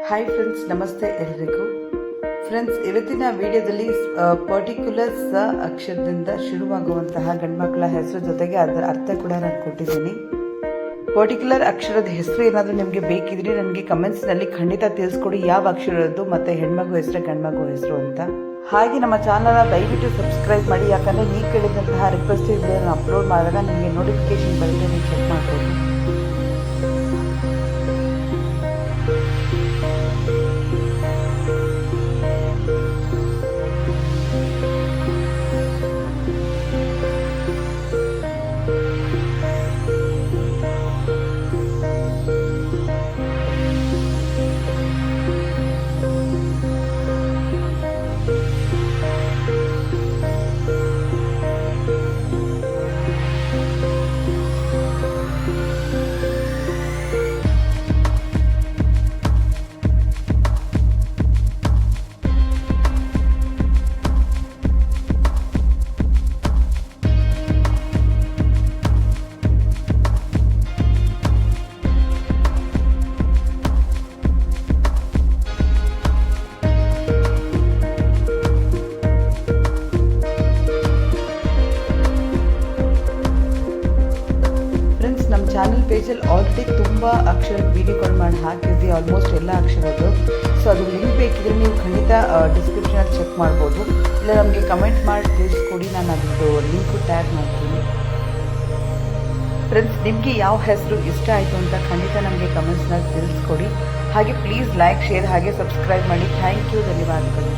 Hi friends, ನಮಸ್ತೆ ಎಲ್ರಿಗೂ. Friends, ಇವತ್ತಿನ ವಿಡಿಯೋದಲ್ಲಿ ಪರ್ಟಿಕ್ಯುಲರ್ ಸ ಅಕ್ಷರದಿಂದ ಶುರುವಾಗುವಂತಹ ಗಂಡ್ಮಕ್ಳ ಹೆಸರು ಜೊತೆಗೆ ಅದರ ಅರ್ಥ ಕೂಡ ನಾನು ಕೊಟ್ಟಿದ್ದೀನಿ. ಪರ್ಟಿಕ್ಯುಲರ್ ಅಕ್ಷರದ ಹೆಸರು ಏನಾದರೂ ನಿಮಗೆ ಬೇಕಿದ್ರೆ ನನಗೆ ಕಮೆಂಟ್ಸ್ನಲ್ಲಿ ಖಂಡಿತ ತಿಳಿಸ್ಕೊಡಿ, ಯಾವ ಅಕ್ಷರದ್ದು ಮತ್ತು ಹೆಣ್ಮಗು ಹೆಸರು ಗಂಡ್ಮಗು ಹೆಸರು ಅಂತ. ಹಾಗೆ ನಮ್ಮ ಚಾನಲ್ನ ದಯವಿಟ್ಟು ಸಬ್ಸ್ಕ್ರೈಬ್ ಮಾಡಿ, ಯಾಕಂದರೆ ನೀವು ಕೇಳಿದಂತಹ ರಿಕ್ವೆಸ್ಟ್ ವಿಡಿಯೋನ ಅಪ್ಲೋಡ್ ಮಾಡಿದಾಗ ನಿಮಗೆ ನೋಟಿಫಿಕೇಶನ್ ಬರುತ್ತೆ, ನೀವು ಚೆಕ್ ಮಾಡ್ಬೋದು. ನಮ್ಮ ಚಾನಲ್ ಪೇಜಲ್ಲಿ ಆಲ್ರೆಡಿ ತುಂಬ ಅಕ್ಷರದ ವೀಡಿಯೋಗಳು ಮಾಡಿ ಹಾಕಿದ್ವಿ, ಆಲ್ಮೋಸ್ಟ್ ಎಲ್ಲ ಅಕ್ಷರದ್ದು. ಸೊ ಅದು ಲಿಂಕ್ ಬೇಕಿದ್ರೆ ನೀವು ಖಂಡಿತ ಡಿಸ್ಕ್ರಿಪ್ಷನಲ್ಲಿ ಚೆಕ್ ಮಾಡ್ಬೋದು, ಇಲ್ಲ ನಮಗೆ ಕಮೆಂಟ್ ಮಾಡಿ ತಿಳಿಸ್ಕೊಡಿ, ನಾನು ಅದರದ್ದು ಲಿಂಕು ಟ್ಯಾಗ್ ಮಾಡ್ತೀನಿ. ಫ್ರೆಂಡ್ಸ್, ನಿಮಗೆ ಯಾವ ಹೆಸರು ಇಷ್ಟ ಆಯಿತು ಅಂತ ಖಂಡಿತ ನಮಗೆ ಕಮೆಂಟ್ಸ್ನಲ್ಲಿ ತಿಳಿಸ್ಕೊಡಿ. ಹಾಗೆ ಪ್ಲೀಸ್ ಲೈಕ್, ಶೇರ್ ಹಾಗೆ ಸಬ್ಸ್ಕ್ರೈಬ್ ಮಾಡಿ. ಥ್ಯಾಂಕ್ ಯು, ಧನ್ಯವಾದಗಳು.